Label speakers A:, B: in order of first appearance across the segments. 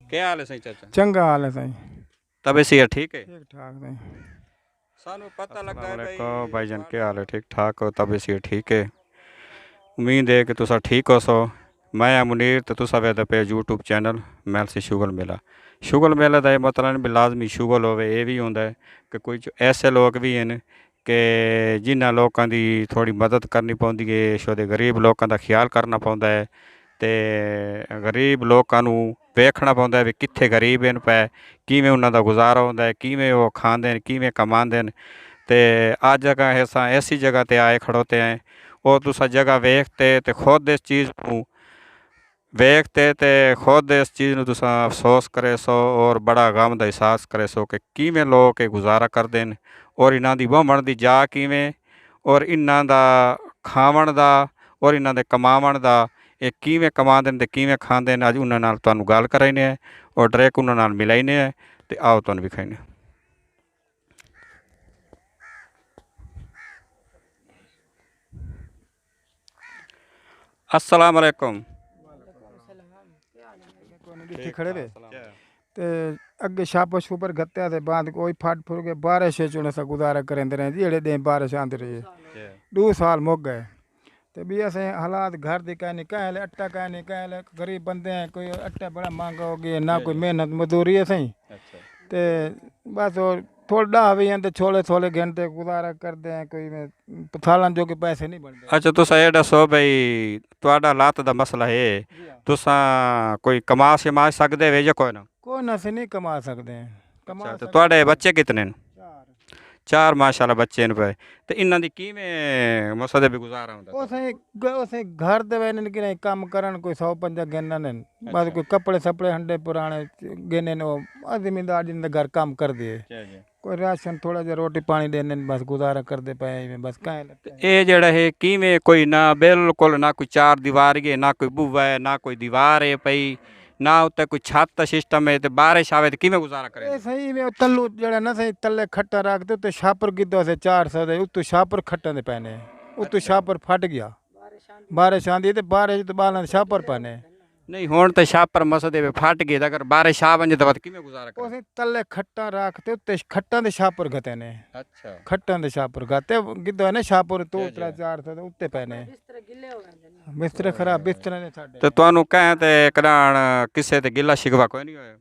A: क्या हाल है सही चाचा?
B: चंगा हाल है साईं।
A: तबीयत सेहत ठीक है?
B: ठीक ठाक साईं।
A: सानू पता लगा है
B: भाईजान
A: भाई
B: क्या हाल है? ठीक ठाक हो? तबीयत सेहत ठीक है? उम्मीद है कि तुसा ठीक हो सो। मैं मुनीर तो तुसा वेद पे यूट्यूब चैनल मैल से शुगल मेला। शुगल मेले का मतलब भी लाजमी शुगल होवे ये भी होंदा है कि कुछ ऐसे लोग भी हैं कि जिन्होंने लोगों की थोड़ी मदद करनी पौंदी है, शोदे गरीब लोगों का ख्याल करना पौंदा है ते गरीब लोगों को वेखना पौंदा है भी कित्थे गरीब हैं पै किवें उन्हां दा गुजारा होंदा है, किवें वो खांदे हैं, किवें कमांदे हैं। ते अज अगर असां ऐसी जगह ते आए खड़ोते हैं और तुसा जगह वेखते ते खुद इस चीज़ को वेखते ते खुद इस चीज़ ਨੂੰ तुसा अफसोस करे सो और बड़ा गम ਦਾ एहसास करे सो कि किवें लोग ये गुजारा करते हैं और इन्हां दी वहमण दी जा किवें और इन्हां दा खावण दा और इन्हां दे कमावण दा ये किवें कमांदे ने ते किवें खांदे ने। अज उन्हां नाल तुहानूं गल कराइने और डायरेक्ट उन्हां नाल मिलाइने ते आओ तुहानूं विखाइने। अस्सलाम वालेकुम। खड़े थे ते अगे छापर छुपर गत्या ते बाद कोई फट फुर के बारिश चुने सा गुजारा करेंदे रहे जेड़े दिन बारिश आंदी रही 2 साल मुक गए ते भी असें हालात घर दी कहनी कहले अट्टा कहनी कहले गरीब बंदे हैं कोई अट्टा बड़ा महंगा हो गया ना कोई मेहनत मजदूरी है सही ते बस वो थोड़ा भी हैं ते छोले छोले घंटे गुजारा करते हैं कोई थालन जो के पैसे नहीं बनते।
A: अच्छा तुस ये दसो भाई तुहाडा लात दा मसला है तुसां कोई कमा शमा सकदे वे या कोई ना?
B: कोई नशे नहीं कमा सकते हैं कमा
A: अच्छा तो तुहाडे बच्चे कितने न?
B: चार
A: 4 माशाल्लाह बच्चे न पे ते इन्हां दी किवें मसले भी गुजारा होंदा?
B: उसे घर दे वे कि नहीं काम करन कोई 150 गिनना ने बस कोई कपड़े सपड़े हंडे पुराने गिने ने जमींदार जिन घर काम कर दिए कोई राशन थोड़ा जा रोटी पानी देने बस गुजारा करते पे बस कहें लगता है।
A: ये जड़ा है किवें कोई ना बिल्कुल ना कोई चार दीवारी है ना कोई बुआ है ना कोई दीवार है पई ना उत्ते कोई छत सिस्टम है ते बारिश आवे ते किवें गुजारा करे?
B: ए सही में तल्लू जड़ा ना सही तल्ले खट्टा रख दे ते छापर गिद्दो से 400 दे उत्तू छापर खट्टन दे पैने उत्तू छापर फट गया बारिश आंदी ते बारिश तो बालन छापर पैने
A: नहीं हुण ते छापर मसदे वे फट गए अगर बारिश आ वंजे तो किवें गुजारा करे?
B: उसे तल्ले खट्टा रख ते उत्ते खट्टां दे छापर गते ने
A: अच्छा
B: खट्टां दे छापर गते गिद्दो ने छापर तो 400 दे उत्ते पैने बिस्तर खराब बिस्तर ने साडे
A: ते तुहानू कहें ते कराण किसे ते गिला शिकवा कोई नहीं होया?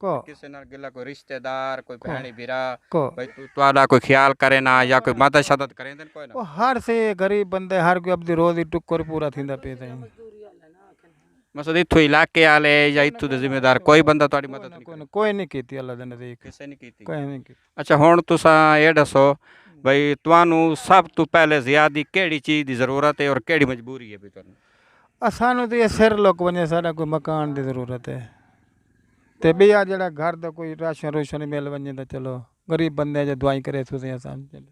B: को
A: किसे नाल गिला कोई रिश्तेदार कोई भैणी भीरा
B: को
A: भाई तुहाडा कोई ख्याल करे ना या कोई मदद शदद करे देन कोई ना?
B: वो हर से गरीब बंदे हर कोई अपनी रोजी टुक्कर पूरा थींदा पे ताई
A: मसद इत्थों इलाके आले या इत्थों दे जिम्मेदार कोई बंदा तुहाडी मदद नहीं करे?
B: कोई नहीं कीती अल्लाह दे नजदीक
A: किसे नहीं कीती?
B: कोई नहीं की
A: अच्छा हुण तुसां ये दसो भाई तुहानू सब तो पहले ज़्यादा केड़ी चीज़ की ज़रूरत है और केड़ी मजबूरी है भी तुहानू?
B: सानू तो ये सिर लुक वने सारा कोई मकान की जरूरत है ते बिया जड़ा घर दा कोई राशन रूशन मिल वने तो चलो गरीब बंदे जो दवाई करे तुसें आसान चलो।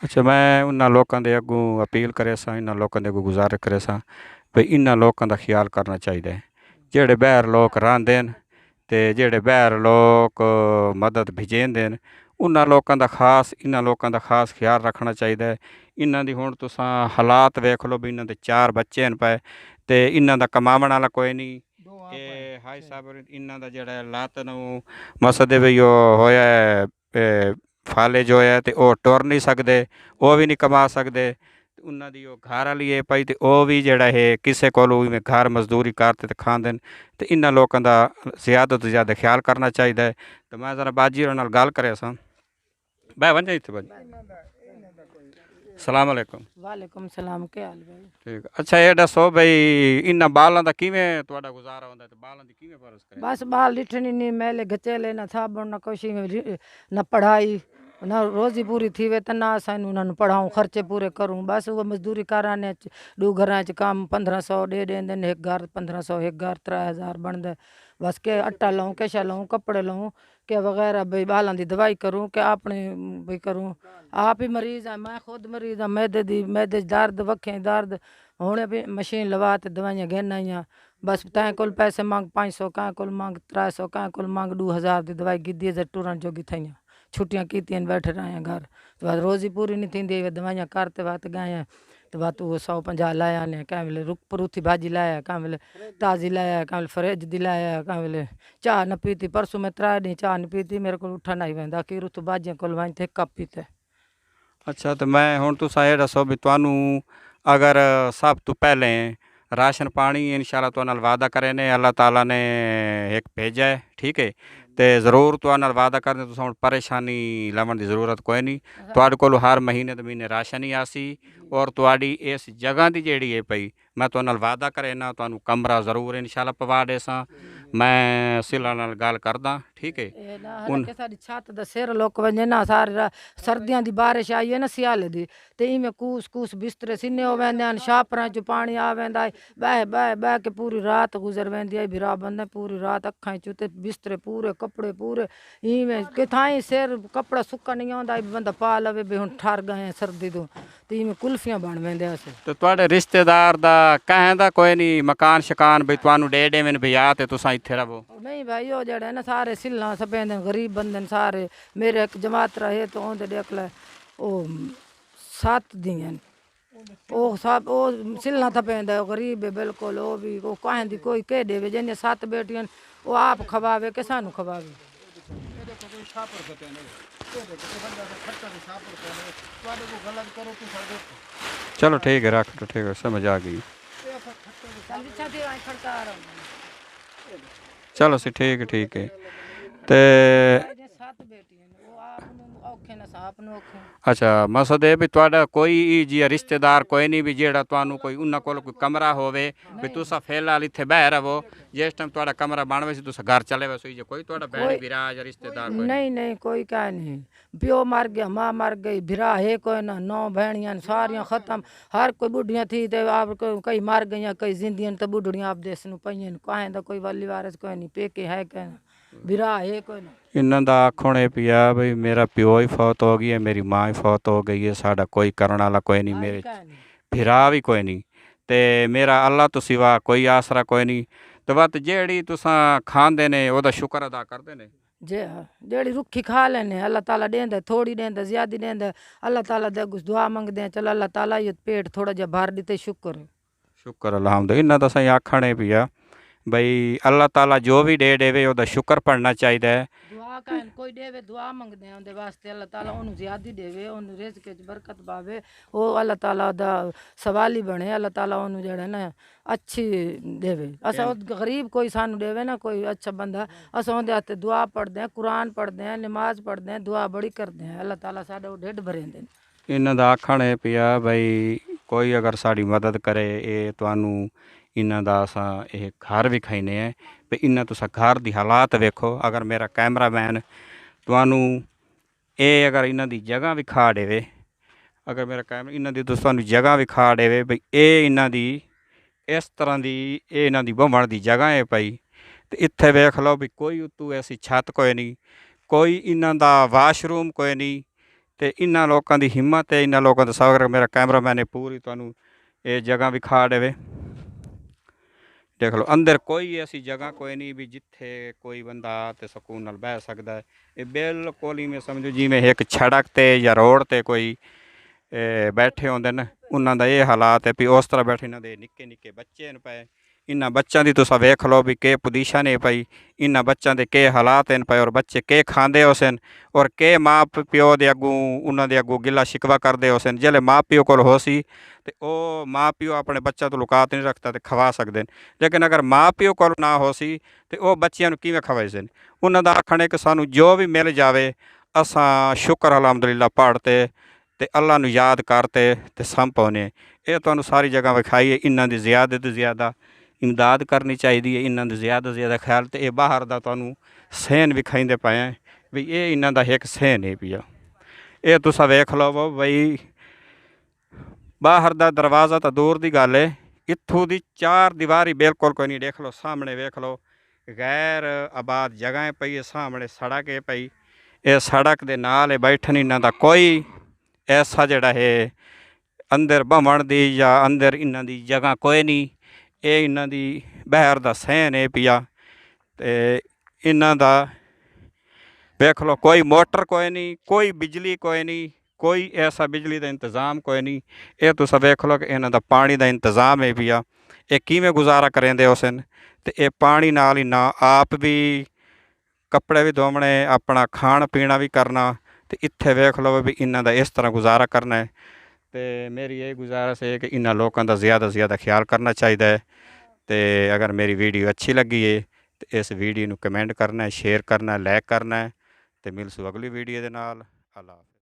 A: अच्छा मैं उन्हां लोकां दे अगों अपील करे सां इन्हां लोकां दे अगों गुजारिश करे सां भाई इन्हां लोकां दा ख्याल करना चाहिए जेड़े बाहर लोग रहिंदे न ते जेड़े बाहर लोग मदद भिजेंदे न उन्हां लोकां दा खास इन्हां लोकां दा खास ख्याल रखना चाहिए। इन्हां दी हुण तुसां हालात वेख लो भी इन्हां दे 4 बच्चे न पे ते इन्हां दा कमावण वाला कोई नहीं ये हाई साहब इन्हां दा जेड़ा लात नूं मसदे भी होया है फाले जो है तो वह टुर नहीं सकते वह भी नहीं कमा सकते उन्हों की घर वाली है भाई तो वह भी जड़ा है किसी को घर मजदूरी करते तो खाते हैं तो इन्होंने लोगों का ज़्यादा तो ज़्यादा ख्याल करना चाहिए। तो मैं ज़रा बाजी होर नाल गल करे सा बह वन इतने बाजी सलाम अलैकुम।
C: वालेकुम सलाम क्या हाल भाई?
A: ठीक अच्छा ये दसो भाई इन्होंने बालों का किवें तुहाडा गुजारा होंदा ते बालों दी किवें परस करे?
C: बस बाल लिठनी नहीं मैले गचेले ना साबुन ना कुछ ना पढ़ाई ना रोजी पूरी थी वे ना असां उन्होंने पढ़ाऊँ खर्चे पूरे करूँ बस वो मजदूरी कराने 2 घर काम 1500 दे देंदे एक घर 1500 एक घर 3000 बनते बस के आटा लाऊँ कैशा लाऊँ कपड़े लाऊँ के वगैरह भाई बालों की दवाई करूँ के अपने भी करूँ आप ही मरीज़ है मैं खुद मरीज़ हाँ मैदे दर्द वक्खें दर्द हुणे भी मशीन लवा ते दवाइयां घेना ही बस तैं कोल पैसे मंग 500 कैं कोल मंग 300 कैं कोल मंग 2000 की दवाई गिद्दी जे टुरन जोगी थी छुट्टियां की बैठे रहे घर तो रोज़ी पूरी नहीं थी दवाइयां करते वक्त गए तो बात वो 150 लाया ने क्या वेले रुक परूथी भाजी लाया क्या वेले ताज़ी लाया क्या वेले फ्रिज दी लाया क्या वेले चाह न पीती परसों मैं 3 दिन चाह नहीं पीती मेरे को उठा नहीं वैंदा कि रुत भाजियां कोल वाई थे कप पीते।
B: अच्छा तो मैं हुण तुसां ये दसो भी तुहानू अगर सब तो पहले राशन पानी इंशाल्लाह तुहां नाल वादा करे ने अल्लाह ताला ने एक भेजा है ठीक है तो ज़रूर तुहां नाल वादा करने तुसां हुण परेशानी लवन की ज़रूरत कोई नहीं तुहाडे कोल हर महीने दे महीने राशन ही आसी और तुहाडी इस जगह की जिहड़ी है पई मैं तुहां नाल वादा करे ना तुहानू कमरा ज़रूर इंशाल्लाह पवा देसां मैं सिला नाल गल करदा ठीक है
C: उन सारी छत दा सिर लोक वंजे ना सारे सर्दियां दी बारिश आई है ना सियाले दी ते इमें कूस कूस बिस्तरे सिने हो वेंदे हैं छापरां च पानी आ वेंदा है बह बह बह के पूरी रात गुजर वेंदी है बिरा बंदे पूरी रात अखां च ते बिस्तरे पूरे कपड़े पूरे इवें किथाई सिर कपड़ा सुक्का नहीं आंदा बंदा पा लवे भी हुण ठर गए हैं सर्दी तो ते इवें कुल्फियां बन वेंदे अस
B: तो तुहाडे रिश्तेदार दा कहें दा कोई नहीं मकान शकान भी तुहानू दे देवन भी आ ते तुसां इत्थे रहो
C: नहीं भाई वो जड़े ना सारे सिल्ला सपेंद गरीब बंदे न सारे मेरे एक जमात रहे तो ओंदे देख ले ओ 7 दिन ओ सब ओ सिल्ला थपेंद गरीब है बिल्कुल वो भी वो कहें दी कोई कह देवे जिन्हें 7 बेटियां वो आप खवावे के सानू खवावे
B: चलो ठीक है रख तो ठीक है समझ आ गई चलो सी ठीक है ते अच्छा मकसद है भी तुहाडा कोई जिया रिश्तेदार कोई नहीं भी जेड़ा तुहानू कोई उन्हां कोल कोई कमरा होवे भी तुसा फिलहाल इत्थे बह रहो जिस टाइम तुहाडा कमरा बन वैसे तुसा घर चले वैसे जे कोई तुहाडा भैन विराज रिश्तेदार कोई
C: नहीं नहीं कोई क्या नहीं प्यो मर गया माँ मर गई भिरा है कोई ना 9 भैनियां सारियां खत्म हर कोई बुढ़ियां थी तो आप कई मर गई कई जिंदियां तो बुढ़ियां आप देश नू पईयां कहें तो कोई वाली वारिस कोई नहीं पेके है कोई ना भिरा है कोई ना
B: इन्हां दा आखण ये पिया बई मेरा प्यो ही फौत हो गई है मेरी माँ ही फौत हो गई है साडा कोई करने वाला कोई नहीं मेरे भिरा भी कोई नहीं ते मेरा अल्लाह तो सिवा कोई आसरा कोई नहीं तो बस जेड़ी तुसां खांदे ने ओदा शुक्र अदा करदे ने
C: जे जेड़ी रुखी खा लेने अल्लाह ताला देंदा थोड़ी देंदा ज्यादा देंदा अल्लाह ताला दे कुछ दुआ मंगदे हैं चल अल्लाह ताला ये पेट थोड़ा जा भर दिते
B: शुक्र अलहमदुलिल्लाह इन्हां दा सही आखण है पिया बई अल्लाह ताला जो भी दे देवे ओदा शुक्र पढ़ना चाहिए
C: दुआ कहन कोई देवे दुआ मंगदे हैं उनदे वास्ते अल्लाह ताला ओनू ज्यादा देवे ओनू रिज़्क च बरकत पावे ओ अल्लाह ताला दा सवाली बने अल्लाह ताला ओनू जेड़ा ना अच्छी देवे असा गरीब कोई सानू देवे ना कोई अच्छा बंदा असा उनदे हत्थे दुआ पढ़दे हैं कुरान पढ़दे हैं नमाज पढ़दे हैं दुआ बड़ी करदे हैं अल्लाह ताला साडा ढिड भरेंदे ने
B: इन्हां दा आखण है पिया बई कोई अगर साड़ी मदद करे ये तुहानू इन्हां दा असां ये घर विखाईने है भी इन्हां तुसां घर दी हालात वेखो अगर मेरा कैमरामैन तुहानू ये अगर इन्हां दी जगह विखा देवे अगर मेरा कैमरा इन्हां दी तुहानू जगह विखा देवे भी ये इन्हां दी इस तरह दी ये इन्हां दी बहण दी जगह है पई ते इत्थे वेख लो भी कोई उत्तू ऐसी छत कोई नहीं कोई इन्हां दा वाशरूम कोई नहीं ते इन्हां लोकां दी हिम्मत है इन्हां लोकां दा सागर मेरा कैमरामैन पूरी तुहानू ये जगह विखा देवे देख लो अंदर कोई ऐसी जगह कोई नहीं भी जिथे कोई बंदा ते सुकून नाल बह सकदा है ये बिल्कुल ही मैं समझो जिवें एक सड़क ते या रोड ते कोई बैठे होंदे न उन्हां दा ये हालात है भी उस तरह बैठे इन्हां दे निक्के निक्के बच्चे न पे इन्हां बच्चों की तुसा वेख लो भी के पोजीशन है पई इन्हां बच्चों के के हालात हैं पे और बच्चे के खांदे होसन और के माँ प्यो दे अगू उन्हां दे अगू गिला शिकवा करदे होसन जेल्लै माँ प्यो कोल होसी ते ओ माँ प्यो अपने बच्चों तो लुकात नहीं रखता ते खवा सकदे लेकिन अगर माँ प्यो कोल ना होसी ते ओ बच्चियां नूं किवें खवाई सन उन्हां दा आखण है कि सानू जो भी मिल जावे असां शुक्र अलहमदुलिल्लाह पढ़ते ते अल्लाह नूं याद करते ते संभोने ये तुहानूं सारी जगह विखाई है इन्हां दी ज़्यादा तो ज़्यादा इमदाद करनी चाहिए इन्हां दी ज़्यादा से ज़्यादा ख्याल तो ये बाहर का तुहानूं सहन विखाइंदे पे हैं भी ये इन्हां दा एक सहन है पिया ये तुसा वेख लो बई बाहर का दरवाज़ा तो दूर की गल है इत्थों की 4 दीवारी बिल्कुल कोई नहीं देख लो सामने वेख लो गैर आबाद जगह पई है सामने सड़क है पई ये सड़क दे नाल है बैठन इन्हां दा कोई ऐसा जड़ा है अंदर बहण दी या अंदर इन्हां दी जगह कोई नहीं ये इन्हां दी बाहर दा सहन है पिया ते इन्हां दा वेख लो कोई मोटर कोई नहीं कोई बिजली कोई नहीं
A: ਕੋਈ ਐਸਾ ਬਿਜਲੀ ਦਾ ਇੰਤਜ਼ਾਮ ਕੋਈ ਨਹੀਂ। ਇਹ ਤੁਸੀਂ ਵੇਖ ਲਓ ਕਿ ਇਹਨਾਂ ਦਾ ਪਾਣੀ ਦਾ ਇੰਤਜ਼ਾਮ ਹੈ ਵੀ ਆ, ਇਹ ਕਿਵੇਂ ਗੁਜ਼ਾਰਾ ਕरेंदे ਉਸ ਨੇ। ਤੇ ਇਹ ਪਾਣੀ ਨਾਲ ਹੀ ਨਾ ਆਪ ਵੀ ਕੱਪੜੇ ਵੀ ਧੋਵਣੇ, ਆਪਣਾ ਖਾਣ ਪੀਣਾ ਵੀ ਕਰਨਾ। ਤੇ ਇੱਥੇ ਵੇਖ ਲਓ ਵੀ ਇਹਨਾਂ ਦਾ ਇਸ ਤਰ੍ਹਾਂ ਗੁਜ਼ਾਰਾ ਕਰਨਾ ਹੈ। ਤੇ ਮੇਰੀ ਇਹ ਗੁਜ਼ਾਰਿਸ਼ ਹੈ ਕਿ ਇਹਨਾਂ ਲੋਕਾਂ ਦਾ ਜ਼ਿਆਦਾ ਤੋਂ ਜ਼ਿਆਦਾ ਖਿਆਲ ਕਰਨਾ ਚਾਹੀਦਾ ਹੈ। ਤੇ ਅਗਰ ਮੇਰੀ ਵੀਡੀਓ ਅੱਛੀ ਲੱਗੀ ਹੈ ਤੇ ਇਸ ਵੀਡੀਓ ਨੂੰ ਕਮੈਂਟ ਕਰਨਾ ਹੈ, ਸ਼ੇਅਰ ਕਰਨਾ ਹੈ, ਲਾਈਕ ਕਰਨਾ ਹੈ। ਤੇ ਮਿਲਸੂ ਅਗਲੀ ਵੀਡੀਓ ਦੇ ਨਾਲ। ਅੱਲਾ ਹਾਫਿਜ਼।